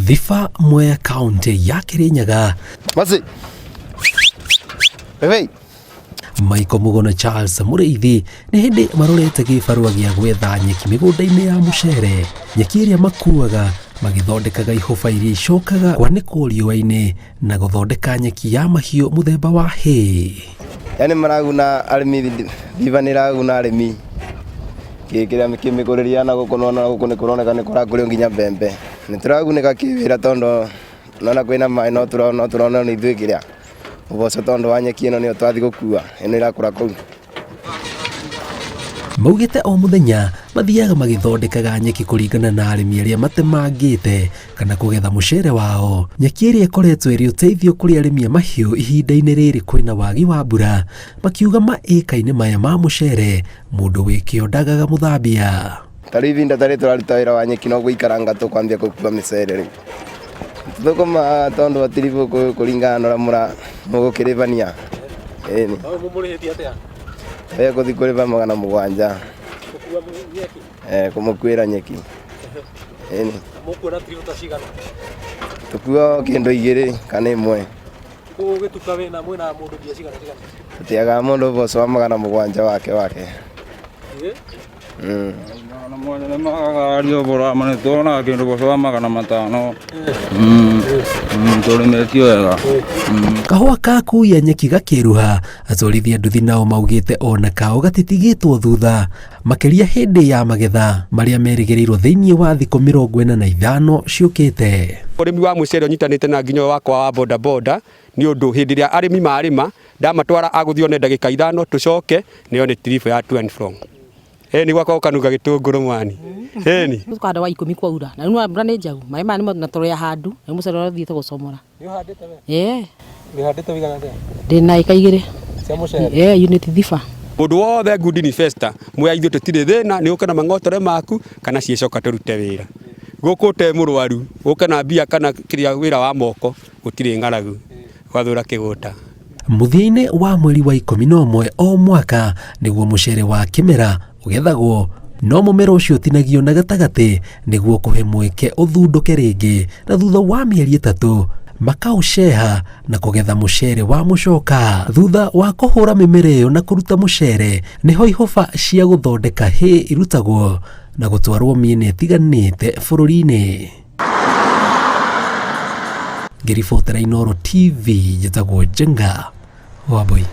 Thifa Mwea County ya Kirinyaga. Masi. Hey. Maiko Mugono Charles Muriithi ni hindi marorete gibarua gia gwetha nyeki migunda-ini ya mucere. Nyeki iria makuaga magithondekaga ihoba iria icokaga kwanĩkwo riũa-inĩ na gũthondeka nyeki ya mahiũ muthemba wa hay. Yani maraguna arĩmi Thifa nĩ raguna arĩmi kĩrĩa kĩmĩkũrĩria na gũkũ nĩ kũroneka nĩ kũrakũrio nginya mbembe. Nĩ tũragunĩka kĩwĩra tondũ nona kwĩna maĩ no tũrona nĩ ithuĩ kĩrĩa uboco tondũ wa nyeki ĩno nĩyo twathi gũkua ĩno ĩrakũra kũu. Maugĩte o muthenya mathiaga magithondekaga nyeki kũringana na arĩmi arĩa matemangĩte kana kũgetha mucere wao. Nyeki ĩrĩa ĩkoretwo ĩrĩ ũteithio kũrĩ arĩmi a mahiũ ihinda-inĩ rĩrĩ kwĩna wagi wa mbura, makiuga maĩka-inĩ maya ma mucere mũndũ wĩkĩo ndagaga mũthambia. Tarĩ ivinda tarĩ tũraruta wĩra wa nyeki no gũikaranga tũkwambia gũkua mĩcere rĩu. Tũkũma tondũ atiribu kũringana na ũrĩa mũgũkĩrĩbania. Ĩni. Mũmũrĩhĩtie atĩa? Gũthi kũrĩba 700. Gũkua nyeki? Kũmũkuĩra nyeki. Ĩni. Mũkuona tiribu ta cigana? Tũkua kĩndũ 2 kana 1. Gũgĩtuka wĩna mwĩna mũndũ mbia cigana? Tũtiaga mũndũ ũboco wa 700 wake. Magario bora mane tona kindu boso magana matano. Metio wega. Kahua kaku ya nyeki gakiruha atorithia nduthi nao maugite ona kao gatitigitwo thutha makiria hindi ya magetha maria merigĩrĩirwo thĩinĩ wa thikũ 45 ciũkĩte. Ũrĩmi wa mucere unyitanĩte na nginya wakwa wa boda boda ni ũndũ hĩndĩ ĩrĩa arĩmi marĩma ndamatwara agũthione ndagĩka 5 tũcoke nĩyo nĩ tiribu ya 20 from. Ni gwakwa kanuga gĩtũngũrũ mwani. Ni tukanda wa 10 kwaura na rĩu mbura nĩ njau maĩ mani na tũrĩa handu na mucere ũrathiĩte gũcomora. Nĩ ũhandĩte we? Nĩ ũhandĩte wigana atĩa? Ndĩna ĩka 2 cia mucere. Unit Thifa. Ũndũ wothe good investor Mwea ithuĩ tũtirĩ thĩna nĩ ũkana mang'otore maku kana ciĩcoka tũrute wĩra. Gũkũ te mũrwaru ũkana mbia kana kĩrĩa wĩra wa moko gũtirĩ ng'aragu gwathũra kĩgũta. Mũthia-inĩ wa mweri wa 11 o mwaka nĩguo mucere wa kĩmera ũgethagwo, no mũmera ũcio ũtinagio na gatagatĩ nĩguo kũhe mweke ũthundũke rĩngĩ, na thutha wa mĩeri 3 makaũceha na kũgetha mucere wa mũcoka. Thutha wa kũhũra mĩmera ĩyo na kũruta mucere nĩho ihoba cia gũthondeka hay irutagwo na gũtwarwo mĩena ĩtiganĩte bũrũri-inĩ. Ngĩribotera Inooro TV njĩtagwo Njenga Wambui.